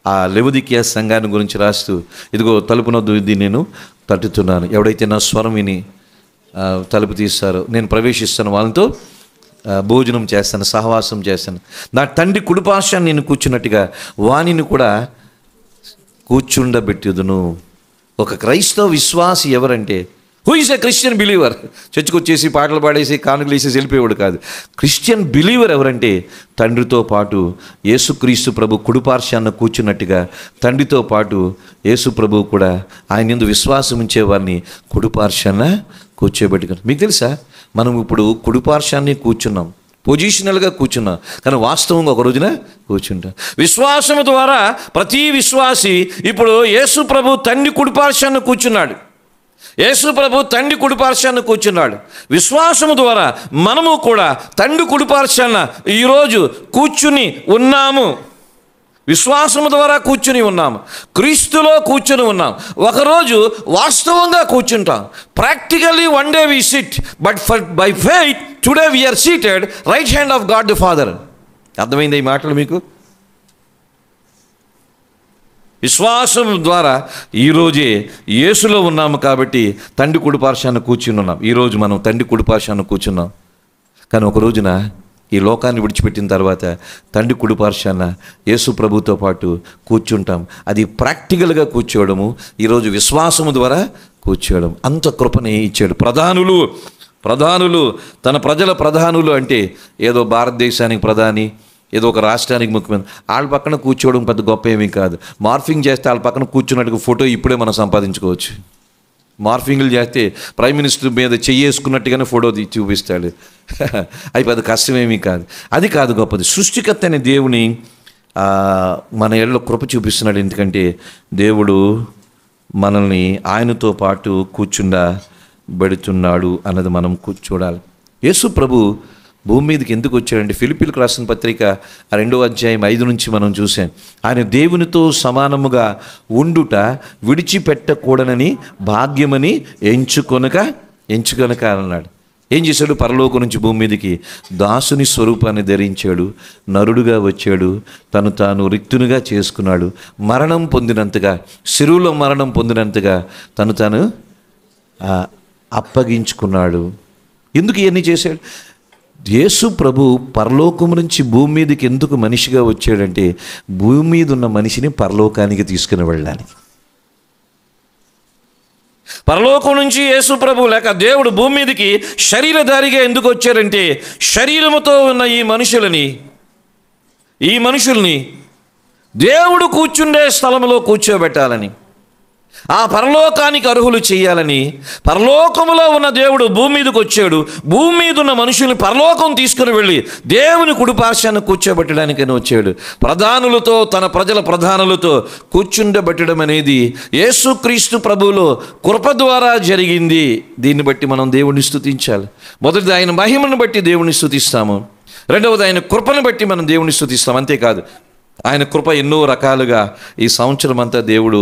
ఆ లెవొదికీయ సంఘాన్ని గురించి రాస్తూ, ఇదిగో తలుపు నొద్ద ఇది నేను తట్టుతున్నాను, ఎవడైతే నా స్వరం విని తలుపు తీస్తారో నేను ప్రవేశిస్తాను, వాళ్ళతో భోజనం చేస్తాను, సహవాసం చేస్తాను. నా తండ్రి కుడిపార్శ్వాన నేను కూర్చున్నట్టుగా వానిని కూడా కూర్చుండబెట్టుదును. ఒక క్రైస్తవ విశ్వాసి ఎవరంటే, who is a Christian believer? చర్చికి వచ్చేసి పాటలు పాడేసి కానుకలు వేసేసి వెళ్ళిపోయేవాడు కాదు. క్రిస్టియన్ బిలీవర్ ఎవరంటే తండ్రితో పాటు యేసుక్రీస్తు ప్రభు కుడిపార్శ్వాన కూర్చున్నట్టుగా తండ్రితో పాటు యేసు ప్రభు కూడా ఆయన యందు విశ్వాసం ఉంచేవారిని కుడిపార్శ్వాన కూర్చోబెట్టుకుని. మీకు తెలుసా, మనం ఇప్పుడు కుడిపార్శ్వాన్ని కూర్చున్నాం, పొజిషనల్గా కూర్చున్నాం, కానీ వాస్తవంగా ఒక రోజున కూర్చుంటాం. విశ్వాసము ద్వారా ప్రతి విశ్వాసి ఇప్పుడు యేసు ప్రభు తండ్రి కుడిపార్శ్వాన కూర్చున్నాడు. యేసు ప్రభు తండ్రి కుడిపార్శ్వాన కూర్చున్నాడు. విశ్వాసము ద్వారా మనము కూడా తండ్రి కుడిపార్శ్వాన ఈరోజు కూర్చుని ఉన్నాము. విశ్వాసము ద్వారా కూర్చుని ఉన్నాము, క్రీస్తులో కూర్చుని ఉన్నాం. ఒకరోజు వాస్తవంగా కూర్చుంటాం. Practically one day we sit, but by faith today we are seated right hand of God the father. అర్థమైంది ఈ మాటలు మీకు? విశ్వాసం ద్వారా ఈరోజే యేసులో ఉన్నాము కాబట్టి తండ్రి కుడిపార్శ్వాన కూర్చుని ఉన్నాం. ఈరోజు మనం తండ్రి కుడిపార్శ్వాన కూర్చున్నాం. కానీ ఒక రోజున ఈ లోకాన్ని విడిచిపెట్టిన తర్వాత తండ్రి కుడిపార్శ్వాన యేసు ప్రభుతో పాటు కూర్చుంటాం. అది ప్రాక్టికల్గా కూర్చోవడము, ఈరోజు విశ్వాసము ద్వారా కూర్చోవడం. అంత కృపని ఇచ్చాడు. ప్రధానులు తన ప్రజల ప్రధానులు అంటే ఏదో భారతదేశానికి ప్రధాని, ఏదో ఒక రాష్ట్రానికి ముఖ్యమంత్రి, వాళ్ళ పక్కన కూర్చోవడం పెద్ద గొప్ప ఏమీ కాదు. మార్ఫింగ్ చేస్తే వాళ్ళ పక్కన కూర్చున్నట్టుగా ఫోటో ఇప్పుడే మనం సంపాదించుకోవచ్చు. మార్ఫింగ్లు చేస్తే ప్రైమ్ మినిస్టర్ మీద చెయ్యేసుకున్నట్టుగానే ఫోటో చూపిస్తాడు. అవి పెద్ద కష్టమేమీ కాదు. అది కాదు గొప్పది. సృష్టికర్త అనే దేవుని మన ఏళ్ళలో కృప చూపిస్తున్నాడు. ఎందుకంటే దేవుడు మనల్ని ఆయనతో పాటు కూర్చుండబెడుతున్నాడు అన్నది మనం చూడాలి. యేసు ప్రభు భూమి మీదకి ఎందుకు వచ్చాడంటే, ఫిలిప్పీలకు రాసిన పత్రిక 2వ అధ్యాయం 5 నుంచి మనం చూసాం. ఆయన దేవునితో సమానముగా ఉండుట విడిచిపెట్టకూడనని భాగ్యమని ఎంచుకొనక అన్నాడు. ఏం చేశాడు? పరలోకం నుంచి భూమి మీదకి దాసుని స్వరూపాన్ని ధరించాడు, నరుడుగా వచ్చాడు, తను తాను రిక్తునిగా చేసుకున్నాడు, మరణం పొందినంతగా, శిరువులో మరణం పొందినంతగా తను తాను అప్పగించుకున్నాడు. ఎందుకు ఇవన్నీ చేశాడు? యేసు ప్రభు పరలోకం నుంచి భూమి మీదకి ఎందుకు మనిషిగా వచ్చాడంటే, భూమి మీద ఉన్న మనిషిని పరలోకానికి తీసుకుని వెళ్ళడానికి. పరలోకం నుంచి యేసు ప్రభు లేక దేవుడు భూమి మీదకి శరీరధారిగా ఎందుకు వచ్చారంటే, శరీరముతో ఉన్న ఈ మనుషుల్ని దేవుడు కూర్చుండే స్థలంలో కూర్చోబెట్టాలని, ఆ పరలోకానికి అర్హులు చేయాలని పరలోకములో ఉన్న దేవుడు భూమి మీదకి వచ్చాడు. భూమి మీద ఉన్న మనుషుల్ని పరలోకం తీసుకుని వెళ్ళి దేవుని కుడిపార్శ్వాన్ని కూర్చోబెట్టడానికని వచ్చాడు. తన ప్రజల ప్రధానులతో కూర్చుండబెట్టడం అనేది యేసుక్రీస్తు ప్రభువులో కృప ద్వారా జరిగింది. దీన్ని బట్టి మనం దేవుణ్ణి స్తుతించాలి. మొదటిది ఆయన మహిమను బట్టి దేవుణ్ణి స్తుతిస్తాము. రెండవది ఆయన కృపను బట్టి మనం దేవుణ్ణి స్తుతిస్తాం. అంతేకాదు, ఆయన కృప ఎన్నో రకాలుగా ఈ సంవత్సరం అంతా దేవుడు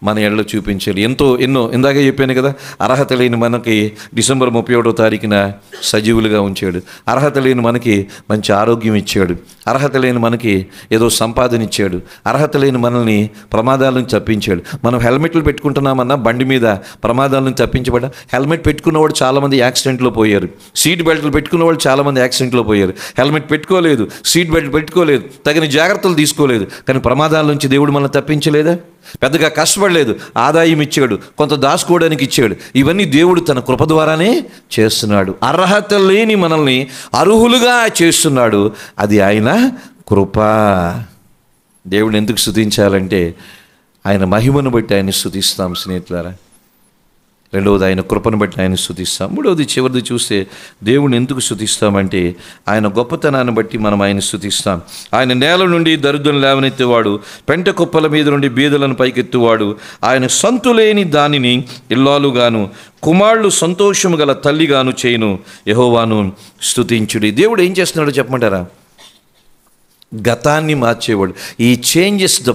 మన ఎడలో చూపించాడు. ఎన్నో ఇందాక చెప్పాను కదా, అర్హత లేని మనకి డిసెంబర్ 31వ తారీఖున సజీవులుగా ఉంచాడు. అర్హత లేని మనకి మంచి ఆరోగ్యం ఇచ్చాడు. అర్హత లేని మనకి ఏదో సంపాదన ఇచ్చాడు. అర్హత లేని మనల్ని ప్రమాదాల నుంచి తప్పించాడు. మనం హెల్మెట్లు పెట్టుకుంటున్నామన్నా బండి మీద ప్రమాదాల నుంచి తప్పించబడ్డా. హెల్మెట్ పెట్టుకున్నవాడు చాలామంది యాక్సిడెంట్లో పోయారు. సీట్ బెల్ట్లు పెట్టుకున్నవాళ్ళు చాలామంది యాక్సిడెంట్లో పోయారు. హెల్మెట్ పెట్టుకోలేదు, సీట్ బెల్ట్ పెట్టుకోలేదు, తగిన జాగ్రత్తలు తీసుకోలేదు, కానీ ప్రమాదాల నుంచి దేవుడు మనల్ని తప్పించలేదా? పెద్దగా కష్టపడలేదు, ఆదాయం ఇచ్చాడు, కొంత దాచుకోవడానికి ఇచ్చాడు. ఇవన్నీ దేవుడు తన కృప ద్వారానే చేస్తున్నాడు. అర్హత లేని మనల్ని అర్హులుగా చేస్తున్నాడు. అది ఆయన కృప. దేవుడిని ఎందుకు స్తుతించాలంటే, ఆయన మహిమను బట్టి ఆయన స్తుతిస్తాం స్నేహితులారా. రెండవది ఆయన కృపను బట్టి ఆయన స్తుతిస్తాం. మూడవది చివరిది చూస్తే దేవుని ఎందుకు స్తుతిస్తామంటే, ఆయన గొప్పతనాన్ని బట్టి మనం ఆయన స్తుతిస్తాం. ఆయన నేల నుండి దరిద్రులను లేవనెత్తేవాడు, పెంట కుప్పల మీద నుండి బీదలను పైకెత్తువాడు, ఆయన సంతులేని దానిని ఇల్లాలుగాను, కుమారులు సంతోషము గల తల్లిగాను చేయును, యెహోవాను స్తుతించుడి. దేవుడు ఏం చేస్తున్నాడో చెప్పమంటారా? గతాన్ని మార్చేవాడు. ఈ చేంజెస్ ద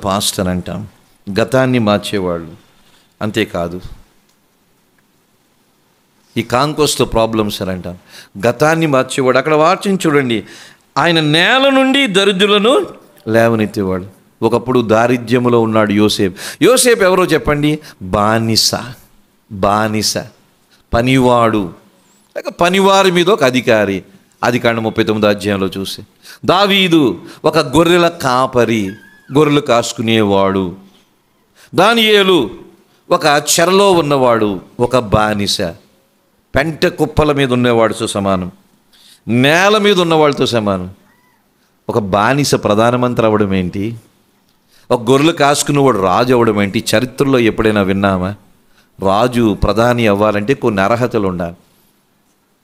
పాస్ట్ అని అంటాం. గతాన్ని మార్చేవాళ్ళు. అంతేకాదు, ఈ కాంకోస్ట్ ప్రాబ్లమ్స్ అని అంటాం. గతాన్ని మార్చేవాడు. అక్కడ వాక్యం చూడండి, ఆయన నేల నుండి దరిద్రులను లేవనెత్తేవాడు. ఒకప్పుడు దారిద్ర్యములో ఉన్నాడు యోసేపు ఎవరో చెప్పండి? బానిస, పనివాడు, లేక పనివారి మీద ఒక అధికారి. ఆదికాండం 39వ అధ్యాయంలో చూసి, దావీదు ఒక గొర్రెల కాపరి, గొర్రెలు కాసుకునేవాడు. దానియేలు ఒక చెరలో ఉన్నవాడు, ఒక బానిస. పెంట కుప్పల మీద ఉన్నవాడితో సమానం, నేల మీద ఉన్నవాడితో సమానం. ఒక బానిస ప్రధానమంత్రి అవ్వడం ఏంటి? ఒక గొర్రెలు కాసుకునేవాడు రాజు అవ్వడం ఏంటి? చరిత్రలో ఎప్పుడైనా విన్నామా? రాజు ప్రధాని అవ్వాలంటే కొన్ని అర్హతలు ఉండాలి.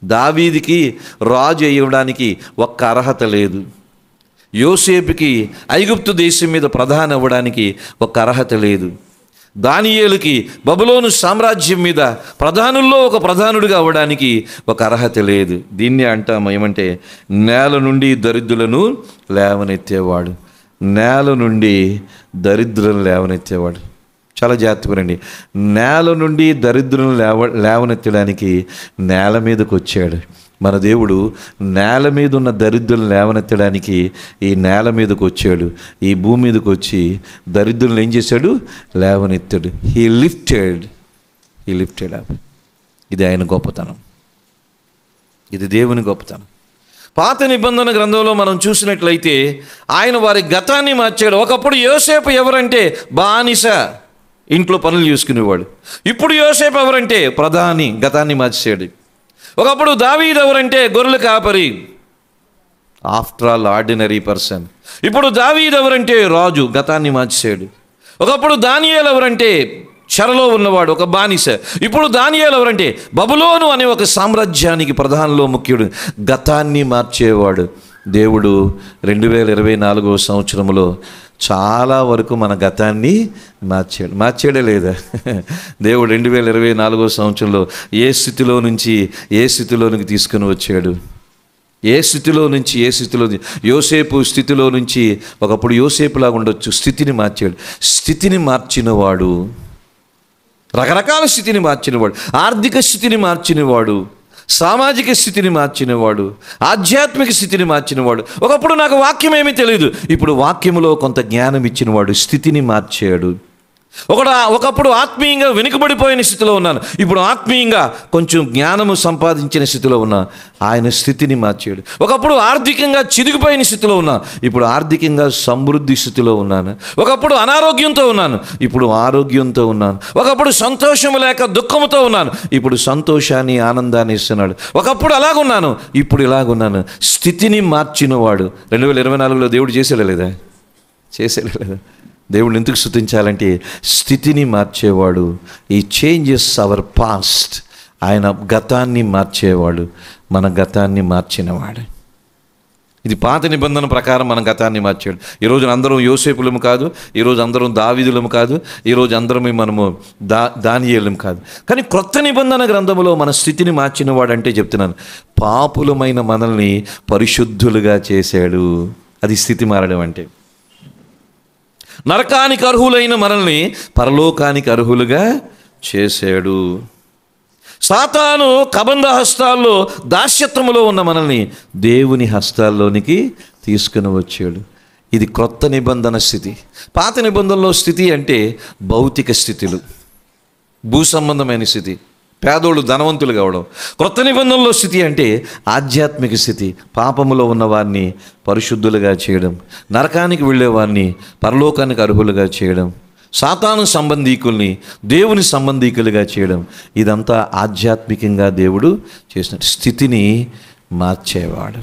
దావీదుకి రాజు అయ్యడానికి ఒక్క అర్హత లేదు. యోసేపుకి ఐగుప్తు దేశం మీద ప్రధాని అవ్వడానికి ఒక అర్హత లేదు. దానియేలుకి బబులోను సామ్రాజ్యం మీద ప్రధానుల్లో ఒక ప్రధానుడిగా అవ్వడానికి ఒక అర్హత లేదు. దీన్ని అంటాము ఏమంటే, నేల నుండి దరిద్రులను లేవనెత్తేవాడు. నేల నుండి దరిద్రులను లేవనెత్తేవాడు. చాలా జాగ్రత్తగా, నేల నుండి దరిద్రులను లేవనెత్తడానికి నేల మీదకి వచ్చాడు. మన దేవుడు నేల మీద ఉన్న దరిద్రులను లేవనెత్తడానికి ఈ నేల మీదకి వచ్చాడు. ఈ భూమి మీదకి వచ్చి దరిద్రులను ఏం చేశాడు? లేవనెత్తాడు. He lifted up. ఇది ఆయన గొప్పతనం. ఇది దేవుని గొప్పతనం. పాత నిబంధన గ్రంథంలో మనం చూసినట్లయితే ఆయన వారి గతాన్ని మార్చాడు. ఒకప్పుడు యోసేపు ఎవరంటే బానిస, ఇంట్లో పనులు చూసుకునేవాడు. ఇప్పుడు యోసేపు ఎవరంటే ప్రధాని, గతాన్ని మార్చాడు. ఒకప్పుడు దావీదు ఎవరంటే గొర్రెల కాపరి, ఆఫ్టర్ ఆల్ ఆర్డినరీ పర్సన్. ఇప్పుడు దావీదు ఎవరంటే రాజు, గతాన్ని మార్చాడు. ఒకప్పుడు దానియేలు ఎవరంటే చెరలో ఉన్నవాడు, ఒక బానిస. ఇప్పుడు దానియేలు ఎవరంటే బబులోను అనే ఒక సామ్రాజ్యానికి ప్రధానంలో ముఖ్యుడు, గతాన్ని మార్చేవాడు. దేవుడు 2024 సంవత్సరంలో చాలా వరకు మన గతాన్ని మార్చాడే లేదా? దేవుడు 2024 సంవత్సరంలో ఏ స్థితిలో నుంచి ఏ స్థితిలోనికి తీసుకుని వచ్చాడు? ఏ స్థితిలో నుంచి ఏ స్థితిలో, యోసేపు స్థితిలో నుంచి ఒకప్పుడు యోసేపులాగా ఉండొచ్చు, స్థితిని మార్చాడు. స్థితిని మార్చినవాడు, రకరకాల స్థితిని మార్చినవాడు, ఆర్థిక స్థితిని మార్చినవాడు, సామాజిక స్థితిని మార్చినవాడు, ఆధ్యాత్మిక స్థితిని మార్చినవాడు. ఒకప్పుడు నాకు వాక్యం ఏమీ తెలియదు, ఇప్పుడు వాక్యములో కొంత జ్ఞానం ఇచ్చినవాడు, స్థితిని మార్చాడు. ఒకప్పుడు ఆత్మీయంగా వెనుకబడిపోయిన స్థితిలో ఉన్నాను, ఇప్పుడు ఆత్మీయంగా కొంచెం జ్ఞానము సంపాదించిన స్థితిలో ఉన్నా, ఆయన స్థితిని మార్చాడు. ఒకప్పుడు ఆర్థికంగా చిరిగిపోయిన స్థితిలో ఉన్నా, ఇప్పుడు ఆర్థికంగా సమృద్ధి స్థితిలో ఉన్నాను. ఒకప్పుడు అనారోగ్యంతో ఉన్నాను, ఇప్పుడు ఆరోగ్యంతో ఉన్నాను. ఒకప్పుడు సంతోషము లేక దుఃఖముతో ఉన్నాను, ఇప్పుడు సంతోషాన్ని ఆనందాన్ని ఇస్తున్నాడు. ఒకప్పుడు అలాగున్నాను, ఇప్పుడు ఇలాగున్నాను. స్థితిని మార్చినవాడు 2024లో దేవుడు చేసాడా లేదా? చేసాడా లేదా? దేవుడిని ఎందుకు స్తుతించాలంటే స్థితిని మార్చేవాడు. ఈ చేంజెస్ అవర్ పాస్ట్. ఆయన గతాన్ని మార్చేవాడు, మన గతాన్ని మార్చినవాడు. ఇది పాత నిబంధన ప్రకారం మన గతాన్ని మార్చాడు. ఈరోజు అందరం యోసేపులము కాదు, ఈరోజు అందరం దావీదులము కాదు, ఈరోజు అందరం మనము దానియేలుము కాదు. కానీ క్రొత్త నిబంధన గ్రంథంలో మన స్థితిని మార్చినవాడు అంటే చెప్తున్నాను, పాపులమైన మనల్ని పరిశుద్ధులుగా చేశాడు. అది స్థితి మారడం అంటే. నరకానికి అర్హులైన మనల్ని పరలోకానికి అర్హులుగా చేశాడు. సాతాను కబంధ హస్తాల్లో దాస్యత్వములో ఉన్న మనల్ని దేవుని హస్తాల్లోనికి తీసుకుని వచ్చాడు. ఇది క్రొత్త నిబంధన స్థితి. పాత నిబంధనలో స్థితి అంటే భౌతిక స్థితులు, భూ సంబంధమైన స్థితి, పేదోళ్ళు ధనవంతులు కావడం. క్రొత్త నిబంధనలో స్థితి అంటే ఆధ్యాత్మిక స్థితి, పాపములో ఉన్నవారిని పరిశుద్ధులుగా చేయడం, నరకానికి వెళ్ళేవారిని పరలోకానికి అర్హులుగా చేయడం, సాతాను సంబంధీకుల్ని దేవుని సంబంధీకులుగా చేయడం. ఇదంతా ఆధ్యాత్మికంగా దేవుడు చేసిన స్థితిని మార్చేవాడు.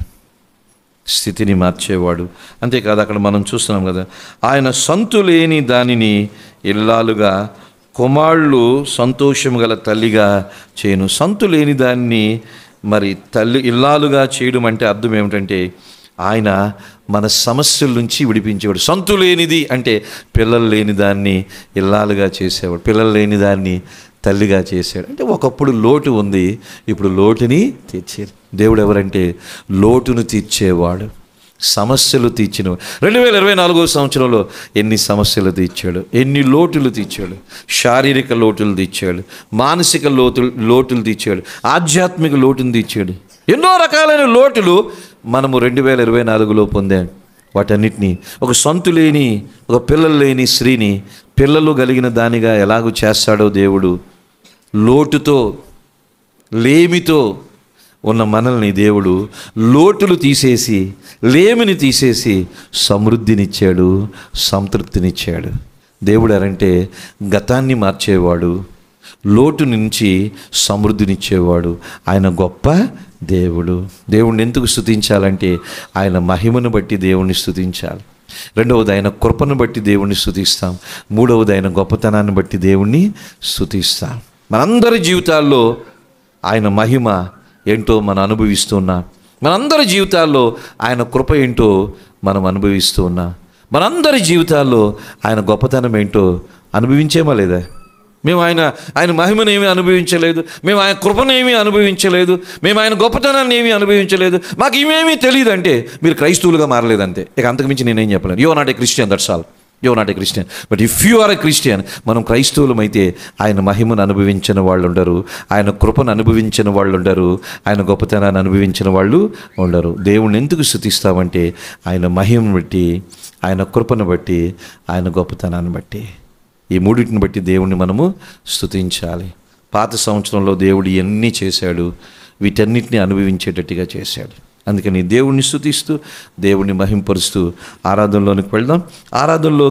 స్థితిని మార్చేవాడు. అంతేకాదు, అక్కడ మనం చూస్తున్నాం కదా, ఆయన సంతు లేని దానిని ఇల్లాలుగా, కుమారులు సంతోషము గల తల్లిగా చేయను. సంతు లేని దాన్ని మరి తల్లి ఇల్లాలుగా చేయడం అంటే అర్థం ఏమిటంటే ఆయన మన సమస్యల నుంచి విడిపించేవాడు. సంతు లేనిది అంటే పిల్లలు లేని దాన్ని ఇల్లాలుగా చేసేవాడు, పిల్లలు లేని దాన్ని తల్లిగా చేశాడు. అంటే ఒకప్పుడు లోటు ఉంది, ఇప్పుడు లోటుని తీర్చాడు. దేవుడు ఎవరంటే లోటును తీర్చేవాడు, సమస్యలు తీర్చిన. 2024 సంవత్సరంలో ఎన్ని సమస్యలు తీర్చాడు, ఎన్ని లోటులు తీర్చాడు. శారీరక లోటులు తీర్చాడు, మానసిక లోటులు తీర్చాడు, ఆధ్యాత్మిక లోటును తీర్చాడు. ఎన్నో రకాలైన లోటులు మనము 2024లో పొందాం. వాటన్నిటినీ ఒక సొంత లేని, ఒక పిల్లలు లేని స్త్రీని పిల్లలు కలిగిన దానిగా ఎలాగూ చేస్తాడో దేవుడు, లోటుతో లేమితో ఉన్న మనల్ని దేవుడు లోటులు తీసేసి, లేమిని తీసేసి సమృద్ధినిచ్చాడు, సంతృప్తినిచ్చాడు. దేవుడు ఎవరంటే గతాన్ని మార్చేవాడు, లోటు నుంచి సమృద్ధినిచ్చేవాడు. ఆయన గొప్ప దేవుడు. దేవుణ్ణి ఎందుకు స్తుతించాలంటే ఆయన మహిమను బట్టి దేవుణ్ణి స్తుతించాలి. రెండవది ఆయన కృపను బట్టి దేవుణ్ణి స్తుతిస్తాం. మూడవది ఆయన గొప్పతనాన్ని బట్టి దేవుణ్ణి స్తుతిస్తాం. మనందరి జీవితాల్లో ఆయన మహిమ ఏంటో మనం అనుభవిస్తున్నాం. మనందరి జీవితాల్లో ఆయన కృప ఏంటో మనం అనుభవిస్తూ ఉన్నాం. మనందరి జీవితాల్లో ఆయన గొప్పతనం ఏంటో అనుభవించేమా లేదా? మేము ఆయన మహిమను ఏమీ అనుభవించలేదు, మేము ఆయన కృపను ఏమీ అనుభవించలేదు, మేము ఆయన గొప్పతనాన్ని ఏమీ అనుభవించలేదు, మాకు ఇవేమీ తెలియదు అంటే మీరు క్రైస్తవులుగా మారలేదంతే. ఇక అంతకుమించి నేనేం చెప్పలేను. You are not a Christian, that's all. You are not a Christian. But if you are a Christian, మనం క్రైస్తవులమైతే ఆయన మహిమను అనుభవించిన వాళ్ళు ఉండరు, ఆయన కృపను అనుభవించిన వాళ్ళు ఉండరు, ఆయన గొప్పతనాన్ని అనుభవించిన వాళ్ళు ఉండరు. దేవుణ్ణి ఎందుకు స్తుతిస్తామంటే ఆయన మహిమను బట్టి, ఆయన కృపను బట్టి, ఆయన గొప్పతనాన్ని బట్టి. ఈ మూడింటిని బట్టి దేవుణ్ణి మనము స్తుతించాలి. పాత సంవత్సరంలో దేవుడు ఎన్ని చేశాడు, వీటన్నిటిని అనుభవించేటట్టుగా చేశాడు. అందుకని దేవుణ్ణి స్తుతిస్తూ, దేవుణ్ణి మహింపరుస్తూ ఆరాధనలోనికి వెళ్దాం. ఆరాధనలో